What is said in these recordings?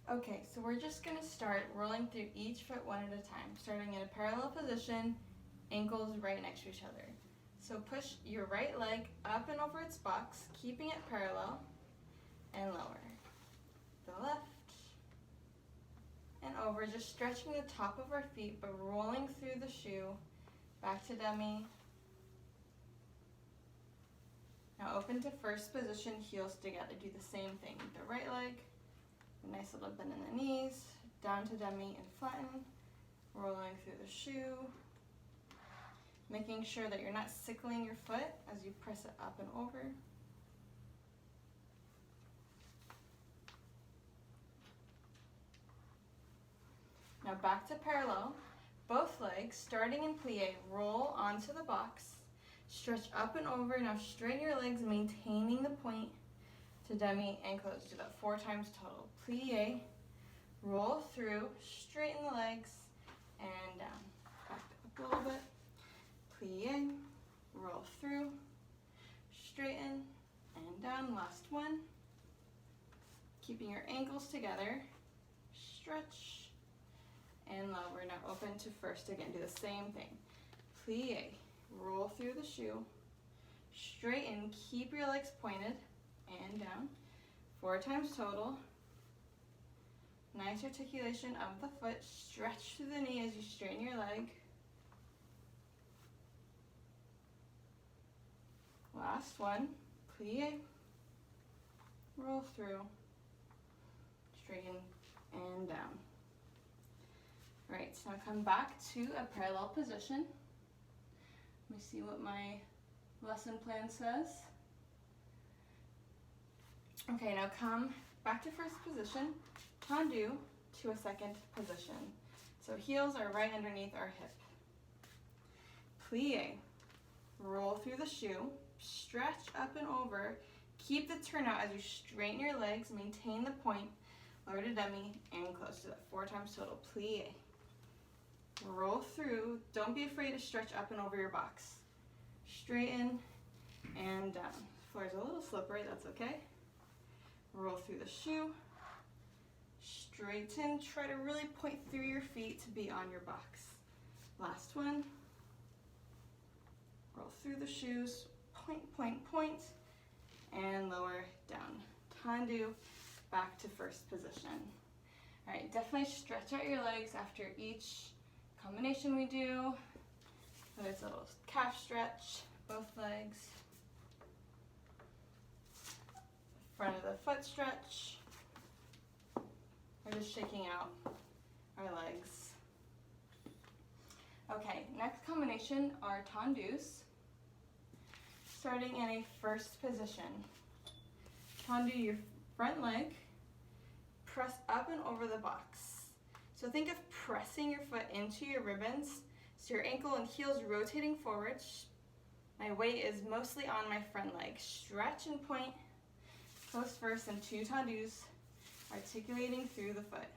Okay, so we're just gonna start rolling through each foot one at a time, starting in a parallel position, ankles right next to each other. So push your right leg up and over its box, keeping it parallel, and lower. The left, and over, just stretching the top of our feet, but rolling through the shoe, back to dummy. Now open to first position, heels together. Do the same thing. The right leg, a nice little bend in the knees, down to dummy and flatten, rolling through the shoe, making sure that you're not sickling your foot as you press it up and over. Now back to parallel, both legs, starting in plie, roll onto the box, stretch up and over. Now straighten your legs, maintaining the point to dummy and close. Do that 4 times total. Plie, roll through, straighten the legs, and down. Back up a little bit. Plie, roll through, straighten, and down. Last one. Keeping your ankles together, stretch, and lower. Now open to first again. Do the same thing. Plie, roll through the shoe, straighten, keep your legs pointed, and down. 4 times total. Nice articulation of the foot. Stretch through the knee as you straighten your leg. Last one. Plie, roll through, straighten, and down. All right, so now come back to a parallel position. Let me see what my lesson plan says. Okay, now come back to first position, tendu to a second position. So heels are right underneath our hip. Plie, roll through the shoe, stretch up and over, keep the turnout as you straighten your legs, maintain the point, lower to dummy, and close to that 4 times total. Plie, roll through, don't be afraid to stretch up and over your box. Straighten and down. Floor is a little slippery, that's okay. Roll through the shoe, straighten, try to really point through your feet to be on your box. Last one. Roll through the shoes, point, point, point, and lower down. Tendu, back to first position. All right, definitely stretch out your legs after each combination we do. Whether it's a little calf stretch, both legs. Front of the foot stretch. We're just shaking out our legs. Okay, next combination are tendus. Starting in a first position. Tendu your front leg, press up and over the box. So think of pressing your foot into your ribbons, so your ankle and heels rotating forward. My weight is mostly on my front leg. Stretch and point, close first, and 2 tendus, articulating through the foot.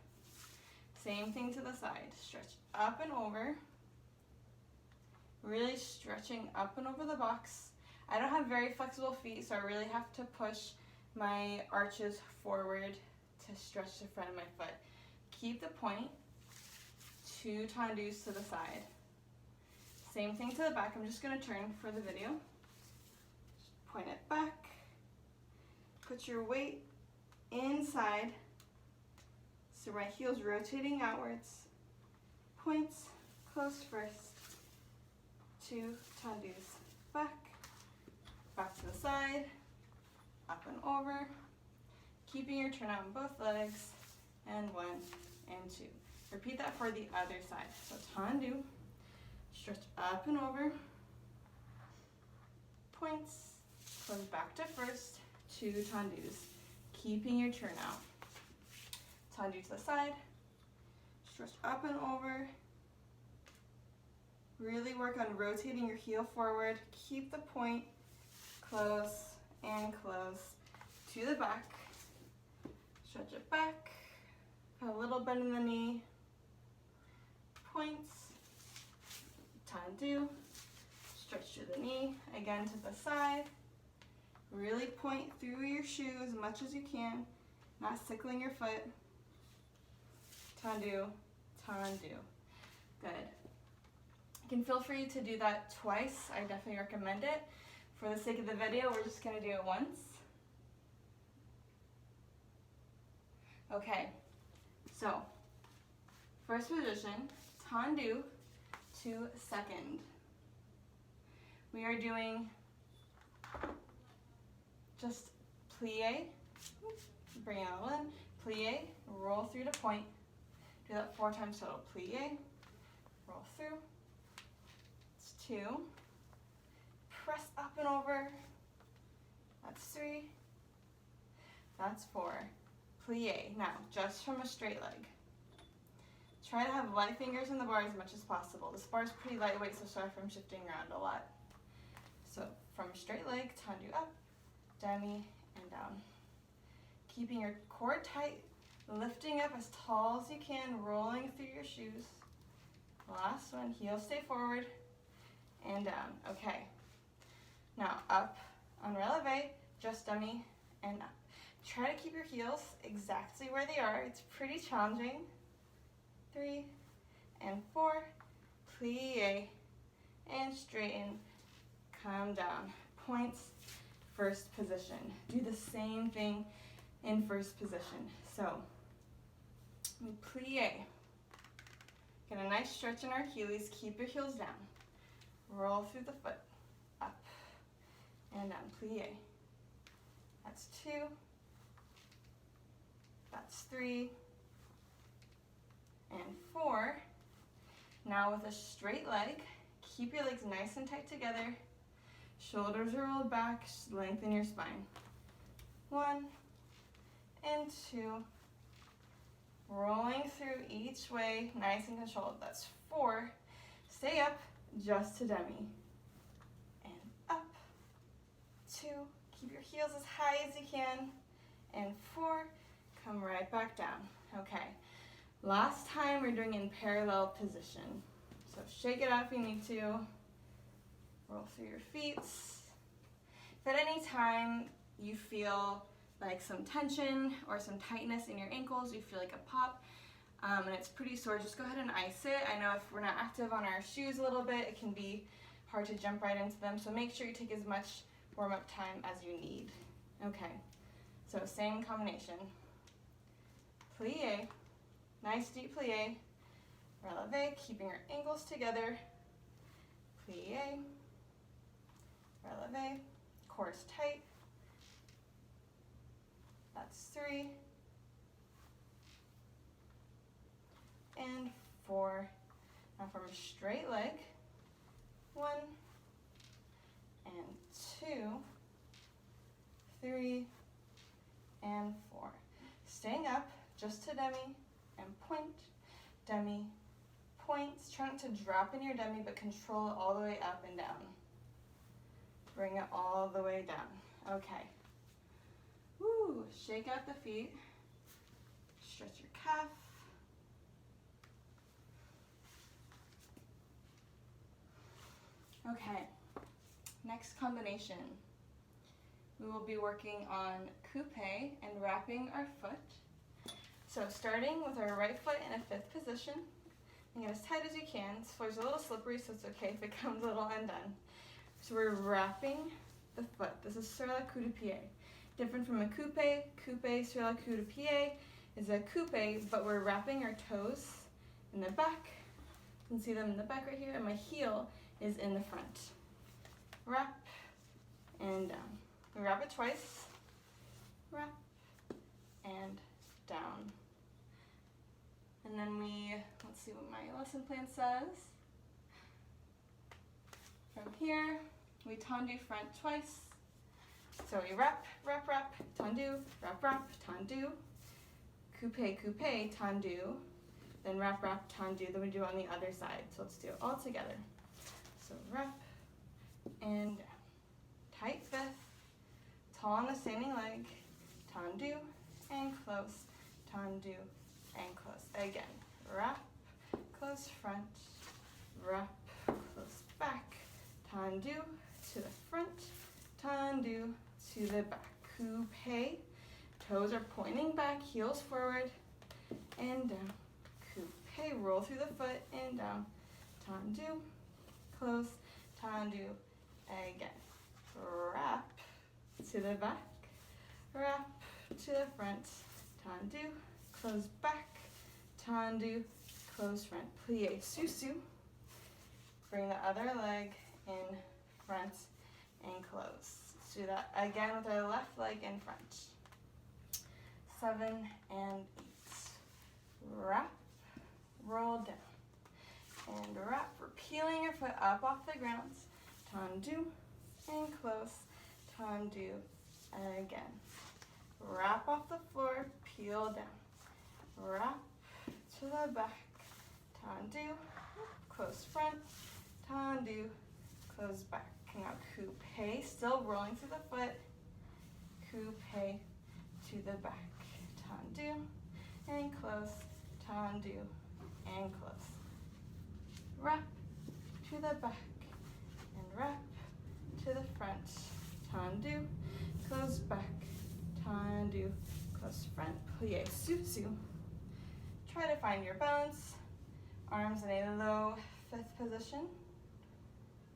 Same thing to the side. Stretch up and over, really stretching up and over the box. I don't have very flexible feet, so I really have to push my arches forward to stretch the front of my foot. Keep the point, 2 tendus to the side. Same thing to the back. I'm just going to turn for the video. Point it back. Put your weight inside, so my heel's rotating outwards. Points, close first. 2 tendus back. Back to the side, up and over, keeping your turnout on both legs, and 1 and 2. Repeat that for the other side. So tendu, stretch up and over, points, close back to first, 2 tendus, keeping your turnout. Tendu to the side, stretch up and over, really work on rotating your heel forward, keep the point, close and close to the back, stretch it back, put a little bend in the knee, points, tendu, stretch through the knee, again to the side, really point through your shoe as much as you can, not sickling your foot, tendu, tendu. Good. You can feel free to do that twice. I definitely recommend it. For the sake of the video, we're just gonna do it once. Okay, so first position, tendu to second. We are doing just plie, bring it all in, plie, roll through to point. Do that 4 times total. Plie, roll through. It's 2. Press up and over. That's 3. That's 4. Plie. Now, just from a straight leg. Try to have light fingers in the bar as much as possible. This bar is pretty lightweight, so sorry if I'm shifting around a lot. So, from straight leg, tendu up, demi, and down. Keeping your core tight, lifting up as tall as you can, rolling through your shoes. Last one, heels stay forward, and down. Okay. Now, up on releve, just demi, and up. Try to keep your heels exactly where they are. It's pretty challenging. 3 and 4, plie, and straighten, come down. Points, first position. Do the same thing in first position. So, we plie. Get a nice stretch in our Heelys. Keep your heels down. Roll through the foot, up and down. Plie. That's 2. That's 3. And 4. Now with a straight leg, keep your legs nice and tight together. Shoulders are rolled back, lengthen your spine. 1 and 2. Rolling through each way, nice and controlled. That's 4. Stay up, just to demi. And up. 2. Keep your heels as high as you can. And 4. Come right back down. Okay. Last time we're doing in parallel position. So shake it out if you need to. Roll through your feet. If at any time you feel like some tension or some tightness in your ankles, you feel like a pop, and it's pretty sore, just go ahead and ice it. I know if we're not active on our shoes a little bit, it can be hard to jump right into them, so make sure you take as much warm-up time as you need. Okay, so same combination. Plie. Nice deep plie, releve, keeping your ankles together, plie, releve, core's tight, that's 3, and 4. Now from a straight leg, 1, and 2, 3, and 4. Staying up, just to demi, and point, demi, points. Try not to drop in your demi, but control it all the way up and down. Bring it all the way down. Okay. Woo! Shake out the feet. Stretch your calf. Okay. Next combination. We will be working on coupe and wrapping our foot. So starting with our right foot in a 5th position, and get as tight as you can. This floor's a little slippery, so it's okay if it comes a little undone. So we're wrapping the foot. This is sur la coup de pied. Different from a coupe sur la coup de pied is a coupe, but we're wrapping our toes in the back. You can see them in the back right here, and my heel is in the front. Wrap and down. We wrap it twice. Wrap and down. And then let's see what my lesson plan says. From here, we tendu front twice. So we wrap, wrap, wrap, tendu, wrap, wrap, tendu, coupe, tendu, then wrap, wrap, tendu, then we do it on the other side. So let's do it all together. So wrap and down. Tight 5th, tall on the standing leg, tendu and close, tendu and close. Again, wrap, close front, wrap, close back, tendu to the front, tendu to the back. Coupe, toes are pointing back, heels forward and down, Okay, roll through the foot and down. Tendu, close, tendu, again. Wrap to the back, wrap to the front, tendu, close back, tendu, close front, plie, susu. Bring the other leg in front and close. Let's do that again with our left leg in front. 7 and 8. Wrap, roll down, and wrap. We're peeling your foot up off the ground. Tendu and close, tendu again. Wrap off the floor, peel down. Wrap to the back, tendu, close front, tendu, close back. Now coupe, still rolling through the foot, coupe to the back, tendu and close, tendu and close. Wrap to the back and wrap to the front, tendu, close back, tendu, close front, plie, susu. Try to find your balance, arms in a low fifth position.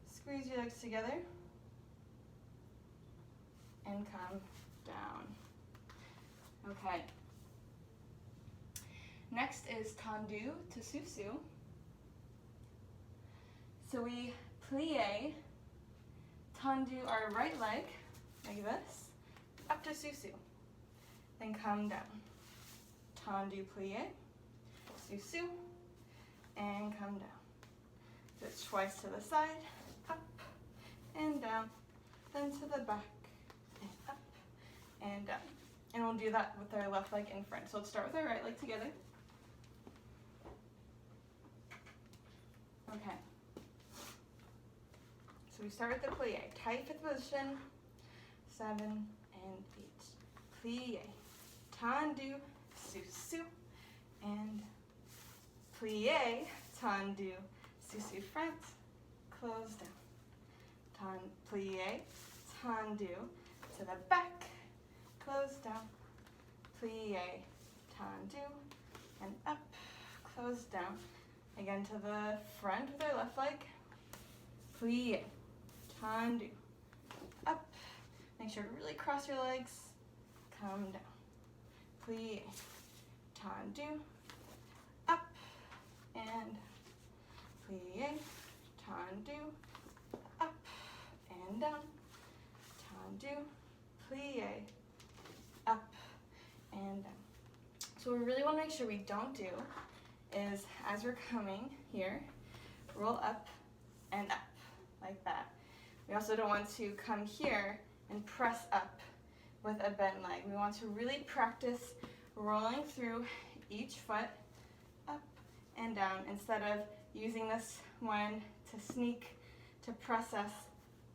Squeeze your legs together and come down. Okay. Next is tendu to susu. So we plie, tendu our right leg like this, up to susu. Then come down. Tendu, plie, susu, and come down. Do it twice to the side. Up and down, then to the back, and up and down. And we'll do that with our left leg in front. So let's start with our right leg together. Okay. So we start with the plie. Tight fifth position, 7 and 8. Plie, tendu, susu, and plie, tendu, susu front, close down. Plie, tendu, to the back, close down. Plie, tendu, and up, close down. Again to the front with our left leg. Plie, tendu, up. Make sure to really cross your legs. Come down. Plie, tendu, up, and plie, tendu, up and down, tendu, plie, up and down. So what we really want to make sure we don't do is, as we're coming here, roll up and up like that. We also don't want to come here and press up with a bent leg. We want to really practice rolling through each foot up and down instead of using this one to sneak to press us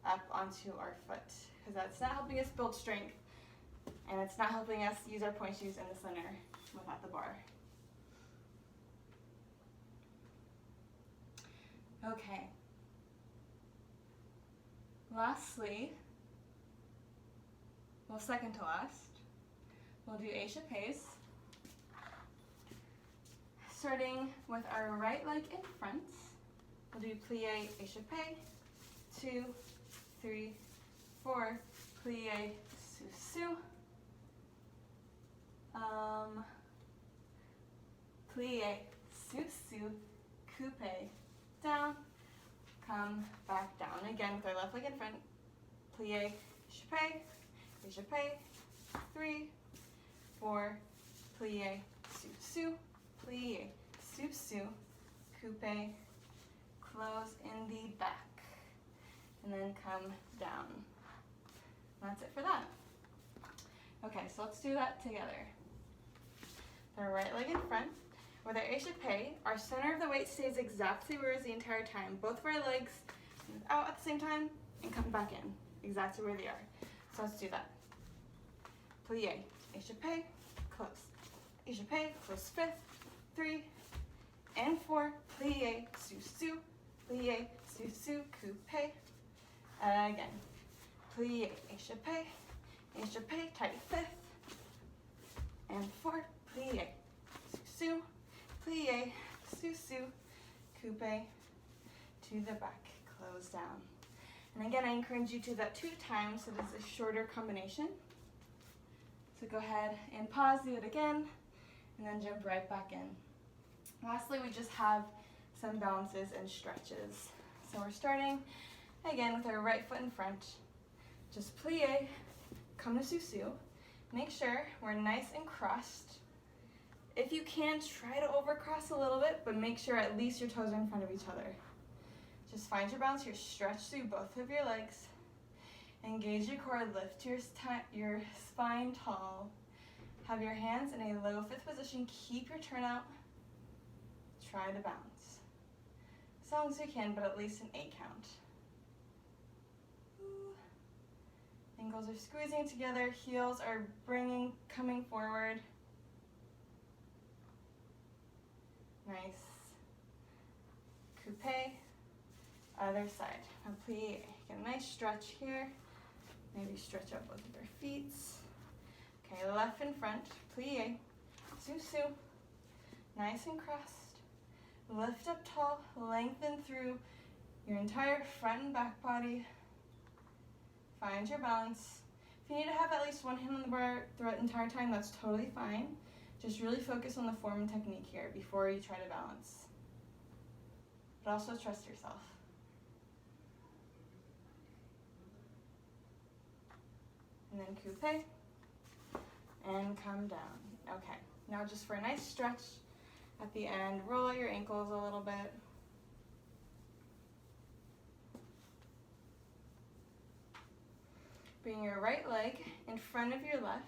up onto our foot, because that's not helping us build strength and it's not helping us use our point shoes in the center without the bar. Okay. Lastly, well, second to last, we'll do échappés. Starting with our right leg in front, we'll do plie, échappé, 2, 3, 4, plie, susu, plie, susu, coupe, down, come back down. Again with our left leg in front, plie, échappé, échappé, 3, 4, plie, susu, plie, susu, coupe, close in the back, and then come down. And that's it for that. Okay, so let's do that together. The right leg in front. With our échappé, our center of the weight stays exactly where it is the entire time. Both of our legs move out at the same time and come back in, exactly where they are. So let's do that. Plie, échappé, close. Échappé, close 5th, 3, and 4. Plie, susu, plie, susu, coupe. Again. Plie, échappé, échappé, tight 5th, and 4. Plie, susu, plie, coupe to the back, close down. And again, I encourage you to do that 2 times so this is a shorter combination. So go ahead and pause, do it again, and then jump right back in. Lastly, we just have some balances and stretches. So we're starting again with our right foot in front. Just plie, come to susu. Make sure we're nice and crossed. If you can, try to overcross a little bit, but make sure at least your toes are in front of each other. Just find your balance here, stretch through both of your legs. Engage your core, lift your spine tall. Have your hands in a low fifth position, keep your turnout. Try to balance. As long as you can, but at least an 8 count. Ankles are squeezing together, heels are coming forward. Nice. Coupe, other side. Now plie, get a nice stretch here. Maybe stretch up both of your feet. Okay, left in front, plie, susu, nice and crossed. Lift up tall, lengthen through your entire front and back body. Find your balance. If you need to have at least one hand on the bar throughout the entire time, that's totally fine. Just really focus on the form and technique here before you try to balance. But also trust yourself. And then coupe, and come down. Okay, now just for a nice stretch at the end, roll out your ankles a little bit. Bring your right leg in front of your left.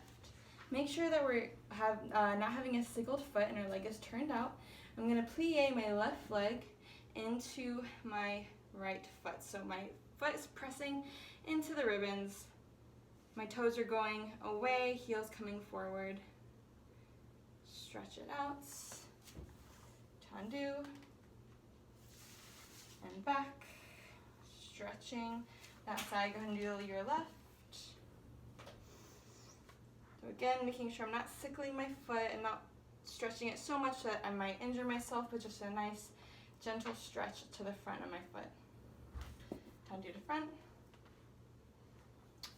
Make sure that we're not having a sickled foot and our leg is turned out. I'm going to plie my left leg into my right foot. So my foot is pressing into the ribbons. My toes are going away, heels coming forward. Stretch it out. Tendu. And back. Stretching that side. Go ahead and do your left. So again, making sure I'm not sickling my foot and not stretching it so much that I might injure myself, but just a nice gentle stretch to the front of my foot. Tendu to front.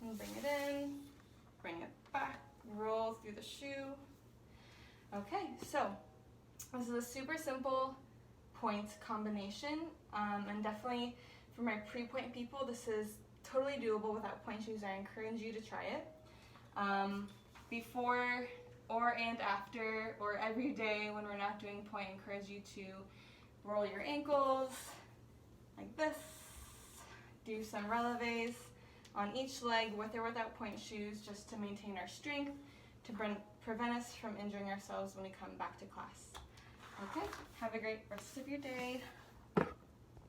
And bring it in, bring it back, roll through the shoe. Okay, so this is a super simple point combination, and definitely for my pre-point people, this is totally doable without point shoes. I encourage you to try it. Before and after or every day when we're not doing point, I encourage you to roll your ankles like this, do some releves on each leg with or without point shoes just to maintain our strength, to prevent us from injuring ourselves when we come back to class. Okay, have a great rest of your day.